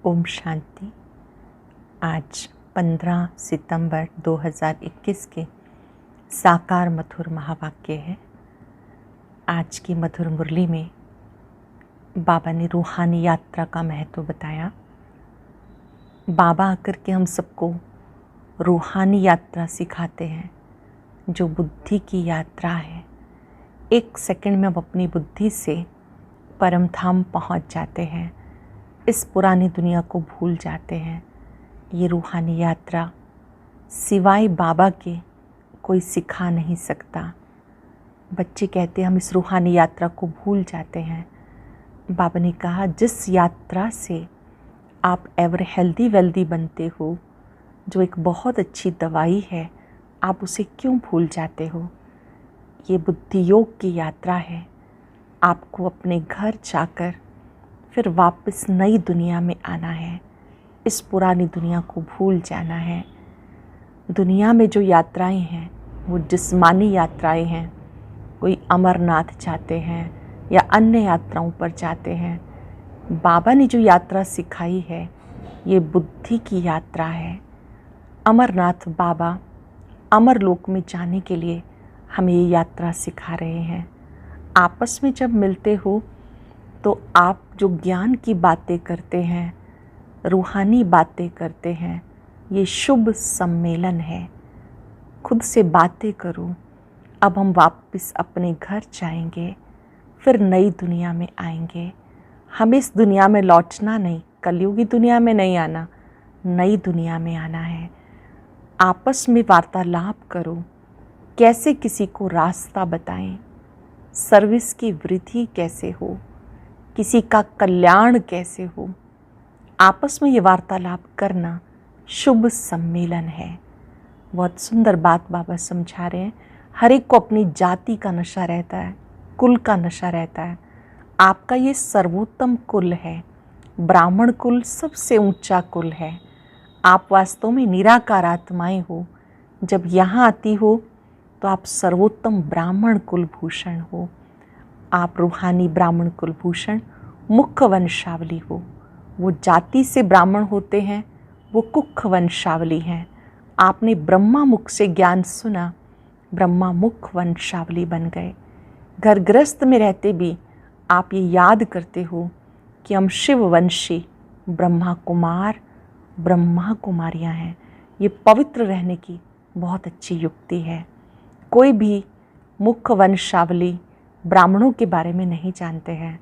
ओम शांति। आज 15 सितंबर 2021 के साकार मधुर महावाक्य है। आज की मधुर मुरली में बाबा ने रूहानी यात्रा का महत्व बताया। बाबा आकर के हम सबको रूहानी यात्रा सिखाते हैं, जो बुद्धि की यात्रा है। एक सेकंड में हम अपनी बुद्धि से परम धाम पहुँच जाते हैं, इस पुरानी दुनिया को भूल जाते हैं। ये रूहानी यात्रा सिवाय बाबा के कोई सिखा नहीं सकता। बच्चे कहते हैं हम इस रूहानी यात्रा को भूल जाते हैं। बाबा ने कहा जिस यात्रा से आप एवर हेल्दी वेल्दी बनते हो, जो एक बहुत अच्छी दवाई है, आप उसे क्यों भूल जाते हो। ये बुद्धि योग की यात्रा है। आपको अपने घर जाकर फिर वापस नई दुनिया में आना है, इस पुरानी दुनिया को भूल जाना है। दुनिया में जो यात्राएं हैं वो जिस्मानी यात्राएं हैं। कोई अमरनाथ जाते हैं या अन्य यात्राओं पर जाते हैं। बाबा ने जो यात्रा सिखाई है ये बुद्धि की यात्रा है। अमरनाथ बाबा अमरलोक में जाने के लिए हमें ये यात्रा सिखा रहे हैं। आपस में जब मिलते हो तो आप जो ज्ञान की बातें करते हैं, रूहानी बातें करते हैं, ये शुभ सम्मेलन है। खुद से बातें करो। अब हम वापस अपने घर जाएंगे, फिर नई दुनिया में आएंगे। हमें इस दुनिया में लौटना नहीं, कलयुगी दुनिया में नहीं आना, नई दुनिया में आना है। आपस में वार्तालाप करो, कैसे किसी को रास्ता बताएं, सर्विस की वृद्धि कैसे हो, किसी का कल्याण कैसे हो। आपस में ये वार्तालाप करना शुभ सम्मेलन है। बहुत सुंदर बात बाबा समझा रहे हैं। हर एक को अपनी जाति का नशा रहता है, कुल का नशा रहता है। आपका ये सर्वोत्तम कुल है। ब्राह्मण कुल सबसे ऊंचा कुल है। आप वास्तव में निराकार आत्माएं हो। जब यहाँ आती हो तो आप सर्वोत्तम ब्राह्मण कुलभूषण हो। आप रूहानी ब्राह्मण कुलभूषण मुख्य वंशावली हो। वो जाति से ब्राह्मण होते हैं, वो कुख वंशावली हैं। आपने ब्रह्मा मुख से ज्ञान सुना, ब्रह्मा मुख वंशावली बन गए। घर गृहस्थ में रहते भी आप ये याद करते हो कि हम शिव वंशी ब्रह्मा कुमार ब्रह्मा कुमारियाँ हैं। ये पवित्र रहने की बहुत अच्छी युक्ति है। कोई भी मुख्य वंशावली ब्राह्मणों के बारे में नहीं जानते हैं।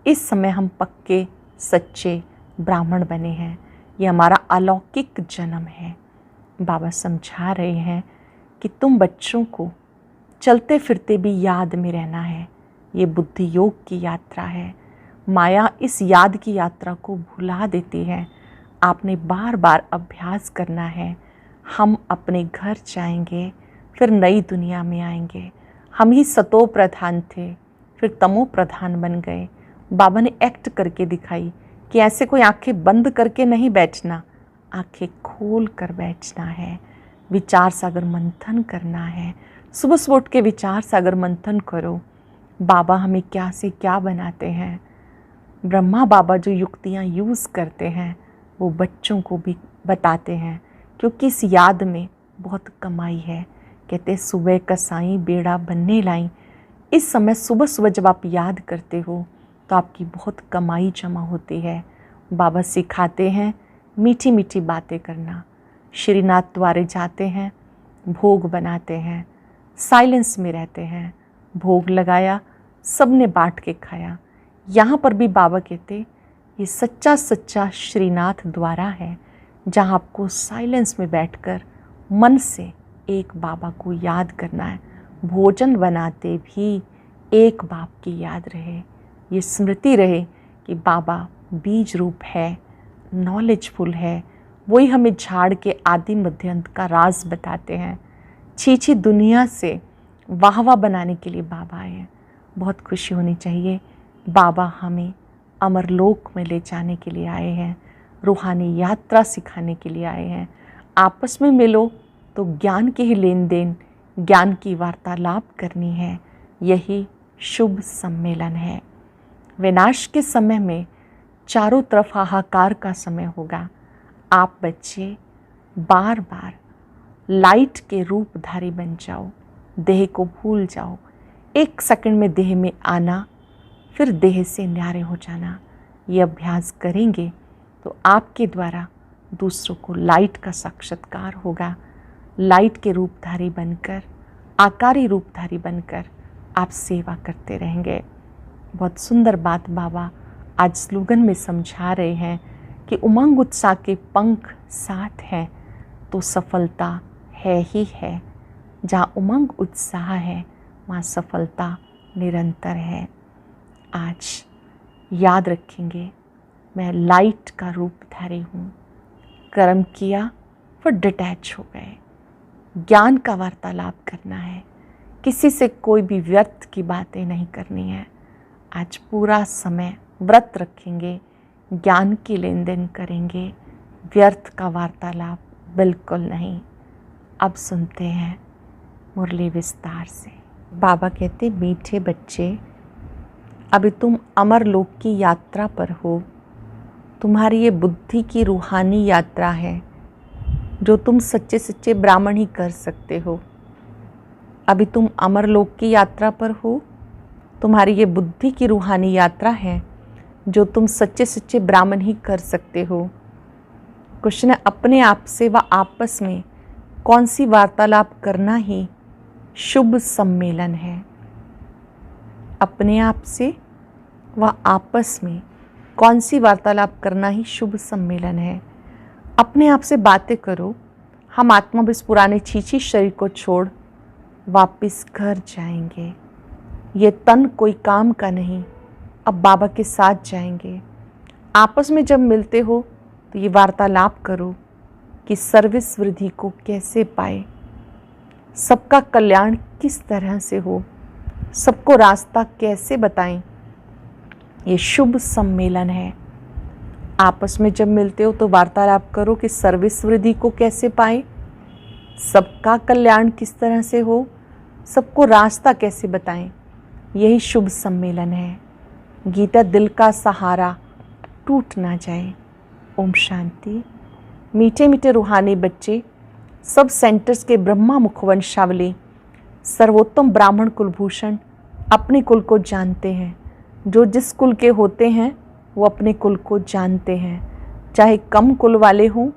इस समय हम पक्के सच्चे ब्राह्मण बने हैं। ये हमारा अलौकिक जन्म है। बाबा समझा रहे हैं कि तुम बच्चों को चलते फिरते भी याद में रहना है। ये बुद्धि योग की यात्रा है। माया इस याद की यात्रा को भुला देती है। आपने बार बार अभ्यास करना है। हम अपने घर जाएंगे, फिर नई दुनिया में आएंगे। हम ही सतो प्रधान थे, फिर तमो प्रधान बन गए। बाबा ने एक्ट करके दिखाई कि ऐसे कोई आंखें बंद करके नहीं बैठना, आंखें खोल कर बैठना है। विचार सागर मंथन करना है। सुबह सुबह उठ के विचार सागर मंथन करो। बाबा हमें क्या से क्या बनाते हैं। ब्रह्मा बाबा जो युक्तियाँ यूज़ करते हैं वो बच्चों को भी बताते हैं, क्योंकि इस याद में बहुत कमाई है। कहते सुबह का साईं बेड़ा बनने लाई। इस समय सुबह सुबह जब आप याद करते हो तो आपकी बहुत कमाई जमा होती है। बाबा सिखाते हैं मीठी मीठी बातें करना। श्रीनाथ द्वारे जाते हैं, भोग बनाते हैं, साइलेंस में रहते हैं। भोग लगाया, सब ने बांट के खाया। यहाँ पर भी बाबा कहते ये सच्चा सच्चा श्रीनाथ द्वारा है, जहाँ आपको साइलेंस में बैठकर मन से एक बाबा को याद करना है। भोजन बनाते भी एक बाप की याद रहे। ये स्मृति रहे कि बाबा बीज रूप है, नॉलेजफुल है। वही हमें झाड़ के आदि मध्य अंत का राज बताते हैं। छीछी दुनिया से वाह वाह बनाने के लिए बाबा आए हैं। बहुत खुशी होनी चाहिए। बाबा हमें अमरलोक में ले जाने के लिए आए हैं, रूहानी यात्रा सिखाने के लिए आए हैं। आपस में मिलो तो ज्ञान की ही लेन देन, ज्ञान की वार्तालाप करनी है। यही शुभ सम्मेलन है। विनाश के समय में चारों तरफ हाहाकार का समय होगा। आप बच्चे बार बार लाइट के रूपधारी बन जाओ, देह को भूल जाओ। 1 सेकंड में देह में आना, फिर देह से न्यारे हो जाना। ये अभ्यास करेंगे तो आपके द्वारा दूसरों को लाइट का साक्षात्कार होगा। लाइट के रूपधारी बनकर, आकारी रूपधारी बनकर आप सेवा करते रहेंगे। बहुत सुंदर बात बाबा आज स्लोगन में समझा रहे हैं कि उमंग उत्साह के पंख साथ हैं तो सफलता है ही है। जहाँ उमंग उत्साह है वहाँ सफलता निरंतर है। आज याद रखेंगे, मैं लाइट का रूपधारी हूँ। कर्म किया फिर डिटैच हो गए। ज्ञान का वार्तालाप करना है, किसी से कोई भी व्यर्थ की बातें नहीं करनी है। आज पूरा समय व्रत रखेंगे, ज्ञान की लेन देन करेंगे, व्यर्थ का वार्तालाप बिल्कुल नहीं। अब सुनते हैं मुरली विस्तार से। बाबा कहते, मीठे बच्चे, अभी तुम अमर लोक की यात्रा पर हो। तुम्हारी ये बुद्धि की रूहानी यात्रा है जो तुम सच्चे सच्चे ब्राह्मण ही कर सकते हो। अभी तुम अमर लोक की यात्रा पर हो। तुम्हारी ये बुद्धि की रूहानी यात्रा है जो तुम सच्चे सच्चे ब्राह्मण ही कर सकते हो। क्वेश्चन है, अपने आप से व आपस में कौन सी वार्तालाप करना ही शुभ सम्मेलन है। अपने आप से व आपस में कौन सी वार्तालाप करना ही शुभ सम्मेलन है। अपने आप से बातें करो। हम आत्मा इस पुराने छीछी शरीर को छोड़ वापस घर जाएंगे। ये तन कोई काम का नहीं, अब बाबा के साथ जाएंगे। आपस में जब मिलते हो तो ये वार्तालाप करो कि सर्विस वृद्धि को कैसे पाए, सबका कल्याण किस तरह से हो, सबको रास्ता कैसे बताएं। ये शुभ सम्मेलन है। आपस में जब मिलते हो तो वार्तालाप करो कि सर्विस वृद्धि को कैसे पाए, सबका कल्याण किस तरह से हो, सबको रास्ता कैसे बताएं। यही शुभ सम्मेलन है। गीता दिल का सहारा टूट ना जाए। ओम शांति। मीठे मीठे रूहानी बच्चे, सब सेंटर्स के ब्रह्मा मुखवंशावली सर्वोत्तम ब्राह्मण कुलभूषण अपने कुल को जानते हैं। जो जिस कुल के होते हैं वो अपने कुल को जानते हैं, चाहे कम कुल वाले हों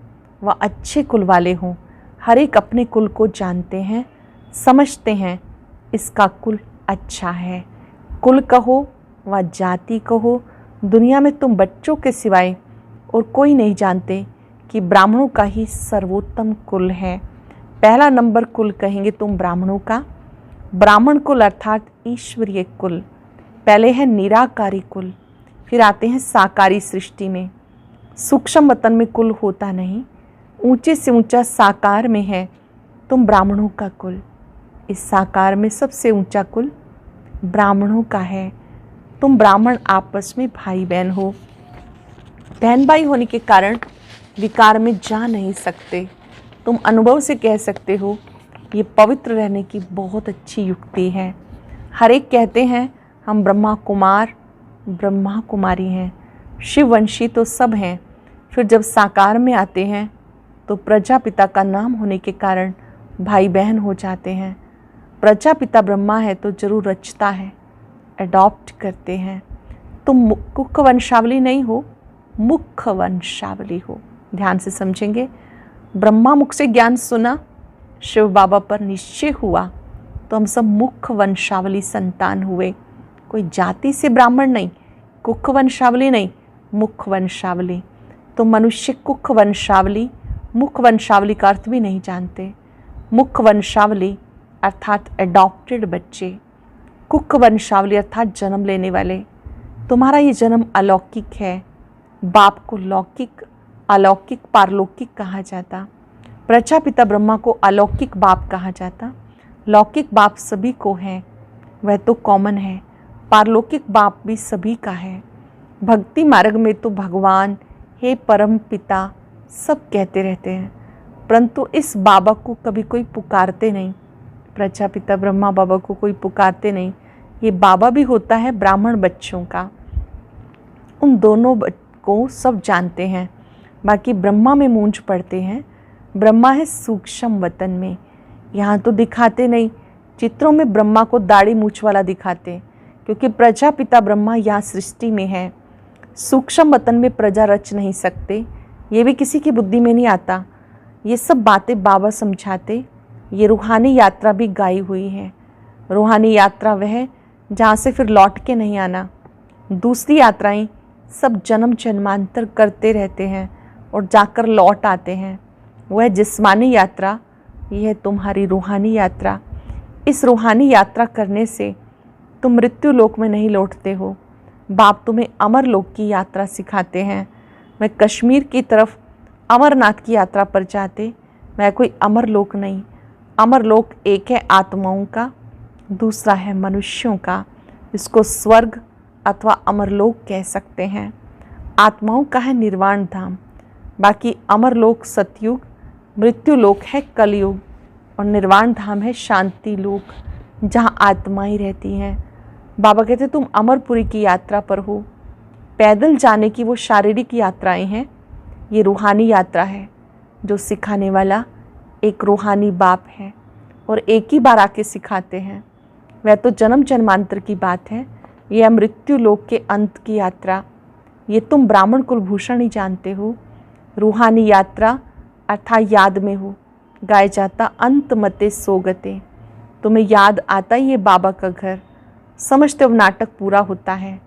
व अच्छे कुल वाले हों। हर एक अपने कुल को जानते हैं, समझते हैं इसका कुल अच्छा है। कुल कहो व जाति कहो, दुनिया में तुम बच्चों के सिवाय और कोई नहीं जानते कि ब्राह्मणों का ही सर्वोत्तम कुल है। पहला नंबर कुल कहेंगे तुम ब्राह्मणों का। ब्राह्मण कुल अर्थात ईश्वरीय कुल। पहले है निराकारी कुल, फिर आते हैं साकारी सृष्टि में। सूक्ष्म वतन में कुल होता नहीं, ऊंचे से ऊंचा साकार में है तुम ब्राह्मणों का कुल। इस साकार में सबसे ऊंचा कुल ब्राह्मणों का है। तुम ब्राह्मण आपस में भाई बहन हो। बहन भाई होने के कारण विकार में जा नहीं सकते। तुम अनुभव से कह सकते हो ये पवित्र रहने की बहुत अच्छी युक्ति है। हर एक कहते हैं हम ब्रह्मा कुमार ब्रह्मा कुमारी हैं, शिववंशी तो सब हैं। फिर जब साकार में आते हैं तो प्रजापिता का नाम होने के कारण भाई बहन हो जाते हैं। प्रजापिता ब्रह्मा है तो जरूर रचता है, अडॉप्ट करते हैं। तुम कुख वंशावली नहीं हो, मुख्य वंशावली हो। ध्यान से समझेंगे। ब्रह्मा मुख से ज्ञान सुना, शिव बाबा पर निश्चय हुआ तो हम सब मुख्य वंशावली संतान हुए। कोई जाति से ब्राह्मण नहीं, कुख वंशावली नहीं, मुख्य वंशावली। तो मनुष्य कुख वंशावली मुख्य वंशावली का अर्थ भी नहीं जानते। मुख्य वंशावली अर्थात एडॉप्टेड बच्चे, कुख वंशावली अर्थात जन्म लेने वाले। तुम्हारा ये जन्म अलौकिक है। बाप को लौकिक, अलौकिक, पारलौकिक कहा जाता। प्रजापिता ब्रह्मा को अलौकिक बाप कहा जाता। लौकिक बाप सभी को है, वह तो कॉमन है। पारलौकिक बाप भी सभी का है। भक्ति मार्ग में तो भगवान, हे परम पिता सब कहते रहते हैं, परंतु इस बाबा को कभी कोई पुकारते नहीं। प्रजापिता ब्रह्मा बाबा को कोई पुकारते नहीं। ये बाबा भी होता है ब्राह्मण बच्चों का। उन दोनों को सब जानते हैं, बाकी ब्रह्मा में मूंझ पड़ते हैं। ब्रह्मा है सूक्ष्म वतन में, यहाँ तो दिखाते नहीं, चित्रों में ब्रह्मा को दाढ़ी मूछ वाला दिखाते, क्योंकि प्रजापिता ब्रह्मा यहाँ सृष्टि में है। सूक्ष्म वतन में प्रजा रच नहीं सकते, ये भी किसी की बुद्धि में नहीं आता। ये सब बातें बाबा समझाते। ये रूहानी यात्रा भी गाई हुई है। रूहानी यात्रा वह जहाँ से फिर लौट के नहीं आना। दूसरी यात्राएं सब जन्म जन्मांतर करते रहते हैं और जाकर लौट आते हैं। वह जिस्मानी यात्रा, यह है तुम्हारी रूहानी यात्रा। इस रूहानी यात्रा करने से तुम मृत्यु लोक में नहीं लौटते हो। बाप तुम्हें अमर लोक की यात्रा सिखाते हैं। मैं कश्मीर की तरफ अमरनाथ की यात्रा पर जाते, मैं कोई अमर लोक नहीं। अमर लोक एक है आत्माओं का, दूसरा है मनुष्यों का, इसको स्वर्ग अथवा अमरलोक कह सकते हैं। आत्माओं का है निर्वाण धाम, बाकी अमरलोक सतयुग, मृत्यु लोक है कलयुग, और निर्वाण धाम है शांति लोक, जहाँ आत्माएं रहती हैं। बाबा कहते तुम अमरपुरी की यात्रा पर हो। पैदल जाने की वो शारीरिक यात्राएं हैं, ये रूहानी यात्रा है। जो सिखाने वाला एक रूहानी बाप है और एक ही बार आके सिखाते हैं। वह तो जन्म जन्मांतर की बात है, यह मृत्यु लोक के अंत की यात्रा। ये तुम ब्राह्मण कुलभूषण ही जानते हो। रूहानी यात्रा अर्थात याद में हो, गाया जाता अंत मते सोगते। तुम्हें याद आता ही ये बाबा का घर, समझते हो नाटक पूरा होता है।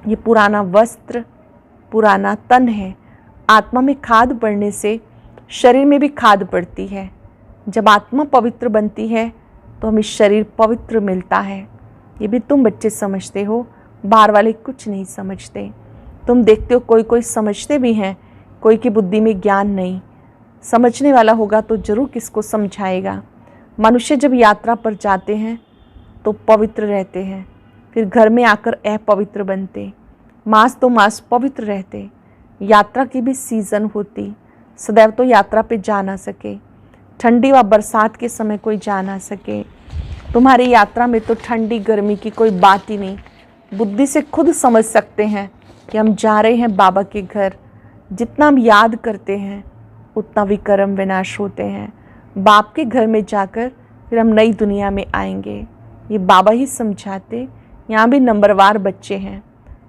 ये पुराना वस्त्र, पुराना तन है। आत्मा में खाद पड़ने से शरीर में भी खाद पड़ती है। जब आत्मा पवित्र बनती है तो हमें शरीर पवित्र मिलता है। ये भी तुम बच्चे समझते हो, बाहर वाले कुछ नहीं समझते। तुम देखते हो कोई कोई समझते भी हैं, कोई की बुद्धि में ज्ञान नहीं। समझने वाला होगा तो जरूर किसको समझाएगा। मनुष्य जब यात्रा पर जाते हैं तो पवित्र रहते हैं, फिर घर में आकर अपवित्र बनते। मास तो मास पवित्र रहते। यात्रा की भी सीज़न होती, सदैव तो यात्रा पे जा ना सके। ठंडी व बरसात के समय कोई जा ना सके। तुम्हारी यात्रा में तो ठंडी गर्मी की कोई बात ही नहीं। बुद्धि से खुद समझ सकते हैं कि हम जा रहे हैं बाबा के घर। जितना हम याद करते हैं उतना विकर्म विनाश होते हैं। बाप के घर में जाकर फिर हम नई दुनिया में आएंगे। ये बाबा ही समझाते। यहाँ भी नंबरवार बच्चे हैं।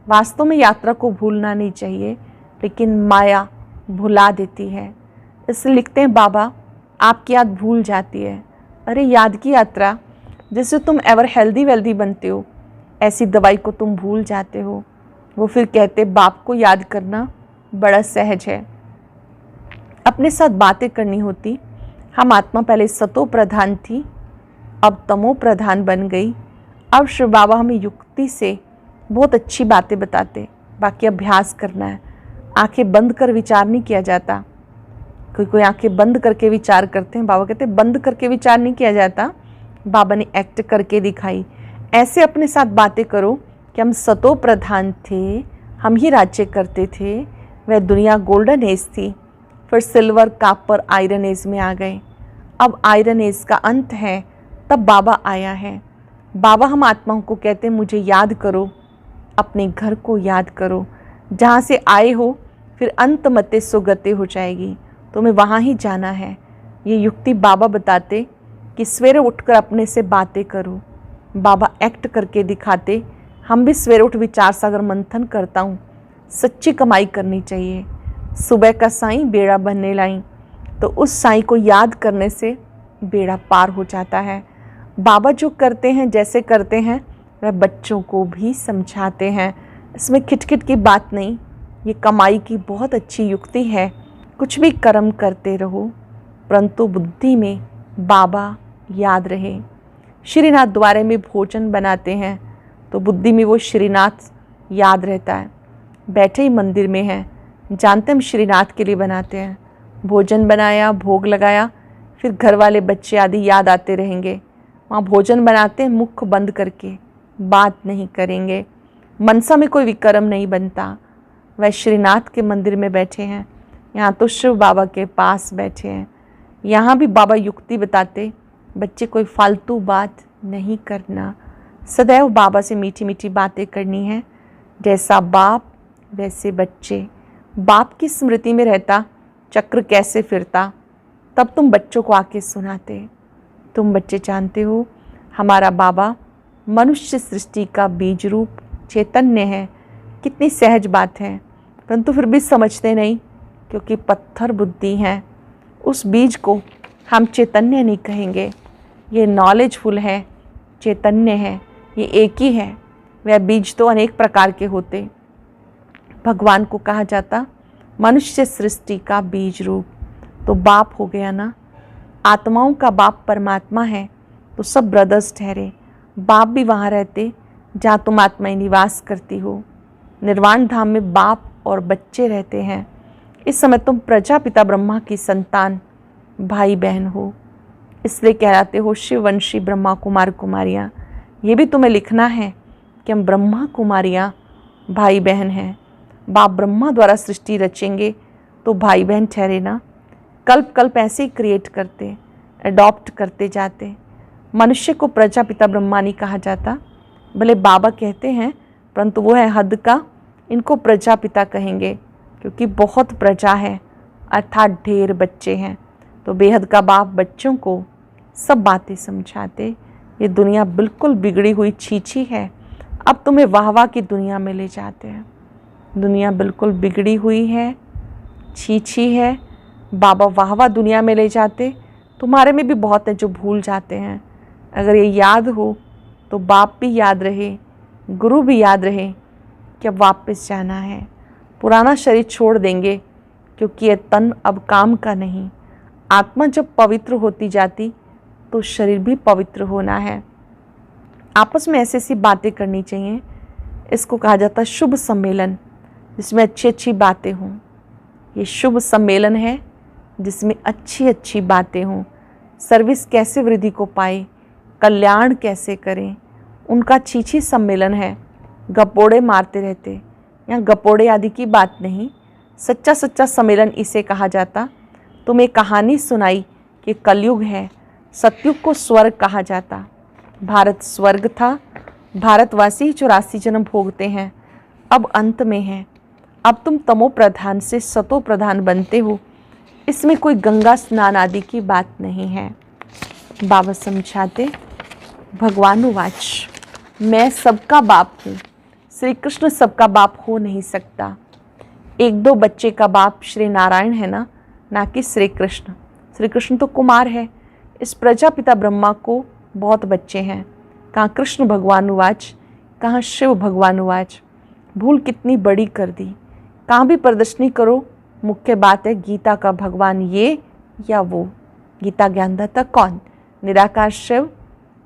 वास्तव में यात्रा को भूलना नहीं चाहिए, लेकिन माया भुला देती है। इसलिए लिखते हैं बाबा आपकी याद भूल जाती है। अरे याद की यात्रा, जिससे तुम एवर हेल्दी वेल्दी बनते हो, ऐसी दवाई को तुम भूल जाते हो। वो फिर कहते बाप को याद करना बड़ा सहज है। अपने साथ बातें करनी होती। हम आत्मा पहले सतो प्रधान थी, अब तमो प्रधान बन गई। अब श्री बाबा हमें युक्ति से बहुत अच्छी बातें बताते, बाकी अभ्यास करना है। आंखें बंद कर विचार नहीं किया जाता। कोई आंखें बंद करके विचार करते हैं, बाबा कहते हैं बंद करके विचार नहीं किया जाता, बाबा ने एक्ट करके दिखाई। ऐसे अपने साथ बातें करो कि हम सतो प्रधान थे, हम ही राज्य करते थे। वह दुनिया गोल्डन एज थी, फिर सिल्वर कापर आयरन एज में आ गए। अब आयरन एज का अंत है, तब बाबा आया है। बाबा हम आत्माओं को कहते हैं मुझे याद करो, अपने घर को याद करो, जहाँ से आए हो। फिर अंत मते सुगते हो जाएगी, तुम्हें वहाँ ही जाना है। ये युक्ति बाबा बताते कि सवेरे उठकर अपने से बातें करो। बाबा एक्ट करके दिखाते। हम भी सवेरे उठ विचार सागर मंथन करता हूँ। सच्ची कमाई करनी चाहिए। सुबह का साईं बेड़ा बनने लाई, तो उस साईं को याद करने से बेड़ा पार हो जाता है। बाबा जो करते हैं, जैसे करते हैं, वह बच्चों को भी समझाते हैं। इसमें खिटखिट की बात नहीं, ये कमाई की बहुत अच्छी युक्ति है। कुछ भी कर्म करते रहो, परंतु बुद्धि में बाबा याद रहे। श्रीनाथ द्वारे में भोजन बनाते हैं तो बुद्धि में वो श्रीनाथ याद रहता है। बैठे ही मंदिर में हैं, जानते हम श्रीनाथ के लिए बनाते हैं। भोजन बनाया, भोग लगाया, फिर घर वाले बच्चे आदि याद आते रहेंगे। वहाँ भोजन बनाते हैं मुख बंद करके, बात नहीं करेंगे। मनसा में कोई विक्रम नहीं बनता। वह श्रीनाथ के मंदिर में बैठे हैं, यहाँ तो शिव बाबा के पास बैठे हैं। यहाँ भी बाबा युक्ति बताते, बच्चे कोई फालतू बात नहीं करना, सदैव बाबा से मीठी मीठी बातें करनी है। जैसा बाप वैसे बच्चे, बाप की स्मृति में रहता चक्र कैसे फिरता, तब तुम बच्चों को आके सुनाते। तुम बच्चे जानते हो हमारा बाबा मनुष्य सृष्टि का बीज रूप चैतन्य है। कितनी सहज बात है, परंतु फिर भी समझते नहीं, क्योंकि पत्थर बुद्धि है। उस बीज को हम चैतन्य नहीं कहेंगे। ये नॉलेजफुल है, चैतन्य है, ये एक ही है। वह बीज तो अनेक प्रकार के होते। भगवान को कहा जाता मनुष्य सृष्टि का बीज रूप, तो बाप हो गया ना। आत्माओं का बाप परमात्मा है, तो सब ब्रदर्स ठहरे। बाप भी वहाँ रहते जहाँ तुम आत्माएं निवास करती हो। निर्वाण धाम में बाप और बच्चे रहते हैं। इस समय तुम प्रजापिता ब्रह्मा की संतान भाई बहन हो, इसलिए कहलाते हो शिववंशी ब्रह्मा कुमार कुमारियाँ। ये भी तुम्हें लिखना है कि हम ब्रह्मा कुमारियाँ भाई बहन हैं। बाप ब्रह्मा द्वारा सृष्टि रचेंगे तो भाई बहन ठहरे ना। कल्प कल्प ऐसे ही क्रिएट करते, अडॉप्ट करते जाते। मनुष्य को प्रजापिता ब्रह्मा नहीं कहा जाता, भले बाबा कहते हैं, परंतु वो है हद का। इनको प्रजापिता कहेंगे क्योंकि बहुत प्रजा है, अर्थात ढेर बच्चे हैं। तो बेहद का बाप बच्चों को सब बातें समझाते। ये दुनिया बिल्कुल बिगड़ी हुई छीछी है, अब तुम्हें वाह वाह की दुनिया में ले जाते हैं। दुनिया बिल्कुल बिगड़ी हुई है, छीछी है, बाबा वाह वाह दुनिया में ले जाते। तुम्हारे में भी बहुत है जो भूल जाते हैं। अगर ये याद हो तो बाप भी याद रहे, गुरु भी याद रहे कि अब वापस जाना है। पुराना शरीर छोड़ देंगे क्योंकि ये तन अब काम का नहीं। आत्मा जब पवित्र होती जाती तो शरीर भी पवित्र होना है। आपस में ऐसी ऐसी बातें करनी चाहिए। इसको कहा जाता है शुभ सम्मेलन, जिसमें अच्छी अच्छी बातें हों। ये शुभ सम्मेलन है जिसमें अच्छी अच्छी बातें हों। सर्विस कैसे वृद्धि को पाए, कल्याण कैसे करें, उनका छीछी सम्मेलन है। गपोड़े मारते रहते, यहाँ गपोड़े आदि की बात नहीं, सच्चा सच्चा सम्मेलन इसे कहा जाता। तुम्हें कहानी सुनाई कि कलयुग है, सतयुग को स्वर्ग कहा जाता। भारत स्वर्ग था, भारतवासी 84 जन्म भोगते हैं, अब अंत में है। अब तुम तमो प्रधान से सतो प्रधान बनते हो। इसमें कोई गंगा स्नान आदि की बात नहीं है। बाबा समझाते, भगवान उवाच, मैं सबका बाप हूँ। श्री कृष्ण सबका बाप हो नहीं सकता। एक दो बच्चे का बाप श्री नारायण है ना कि श्री कृष्ण। श्री कृष्ण तो कुमार है। इस प्रजापिता ब्रह्मा को बहुत बच्चे हैं। कहाँ कृष्ण भगवान उवाच, कहाँ शिव भगवान उवाच। भूल कितनी बड़ी कर दी। कहाँ भी प्रदर्शनी करो, मुख्य बात है गीता का भगवान ये या वो। गीता ज्ञानदाता कौन, निराकार शिव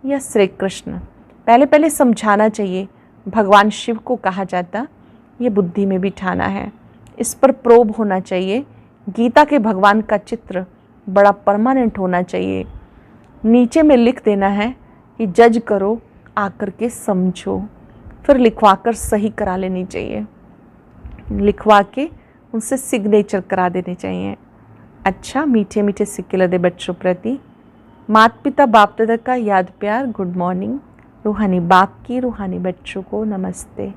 या श्री कृष्ण। पहले पहले समझाना चाहिए। भगवान शिव को कहा जाता, ये बुद्धि में बिठाना है। इस पर प्रोब होना चाहिए। गीता के भगवान का चित्र बड़ा परमानेंट होना चाहिए। नीचे में लिख देना है कि जज करो, आकर के समझो, फिर लिखवा कर सही करा लेनी चाहिए। लिखवा के उनसे सिग्नेचर करा देने चाहिए। अच्छा, मीठे मीठे सिक्के लदे बच्चों प्रति माता पिता बाप दादा का याद प्यार, गुड मॉर्निंग। रूहानी बाप की रूहानी बच्चों को नमस्ते।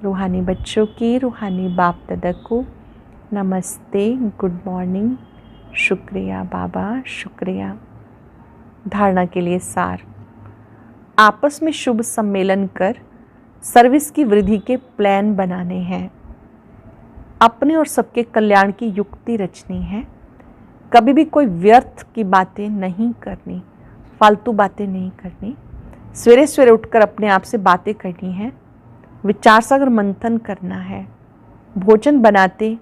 रूहानी बच्चों की रूहानी बाप दादा को नमस्ते, गुड मॉर्निंग। शुक्रिया बाबा, शुक्रिया। धारणा के लिए सार, आपस में शुभ सम्मेलन कर सर्विस की वृद्धि के प्लान बनाने हैं। अपने और सबके कल्याण की युक्ति रचनी है। कभी भी कोई व्यर्थ की बातें नहीं करनी, फालतू बातें नहीं करनी। सवेरे सवेरे उठकर अपने आप से बातें करनी है। विचार सागर मंथन करना है। भोजन बनाते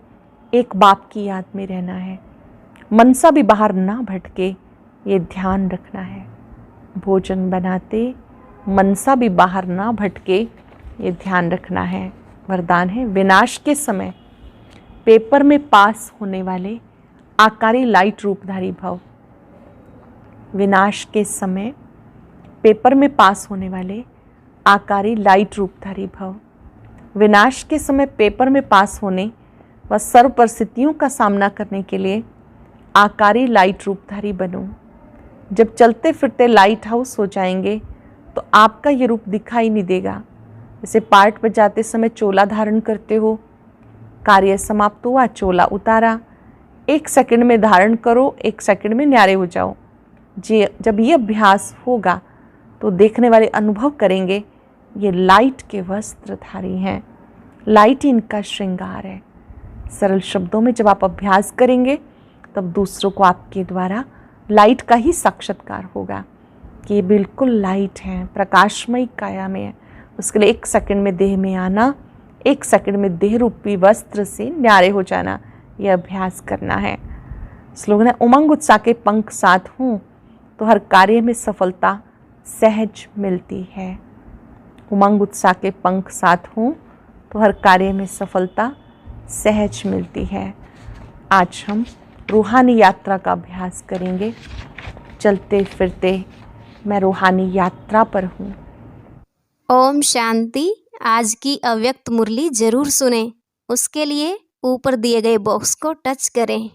एक बाप की याद में रहना है। मनसा भी बाहर ना भटके, ये ध्यान रखना है। भोजन बनाते मनसा भी बाहर ना भटके, ये ध्यान रखना है। वरदान है, विनाश के समय पेपर में पास होने वाले आकारी लाइट रूपधारी भव। विनाश के समय पेपर में पास होने वाले आकारी लाइट रूपधारी भव। विनाश के समय पेपर में पास होने व सर्व परिस्थितियों का सामना करने के लिए आकारी लाइट रूपधारी बनो। जब चलते फिरते लाइट हाउस हो जाएंगे तो आपका ये रूप दिखाई नहीं देगा। जैसे पार्ट पर जाते समय चोला धारण करते हो कार्य समाप्त हुआ, चोला उतारा, 1 सेकंड में धारण करो, 1 सेकंड में न्यारे हो जाओ। जब ये अभ्यास होगा तो देखने वाले अनुभव करेंगे ये लाइट के वस्त्रधारी हैं, लाइट ही इनका श्रृंगार है। सरल शब्दों में जब आप अभ्यास करेंगे तब दूसरों को आपके द्वारा लाइट का ही साक्षात्कार होगा कि ये बिल्कुल लाइट हैं, प्रकाशमयी काया में है। उसके लिए 1 सेकंड में देह में आना, 1 सेकंड में देह रूपी वस्त्र से न्यारे हो जाना, यह अभ्यास करना है। स्लोगन है, उमंग उत्साह के पंख साथ हूँ तो हर कार्य में सफलता सहज मिलती है। उमंग उत्साह के पंख साथ हूँ तो हर कार्य में सफलता सहज मिलती है। आज हम रूहानी यात्रा का अभ्यास करेंगे। चलते फिरते मैं रूहानी यात्रा पर हूँ। ओम शांति। आज की अव्यक्त मुरली जरूर सुने। उसके लिए ऊपर दिए गए बॉक्स को टच करें।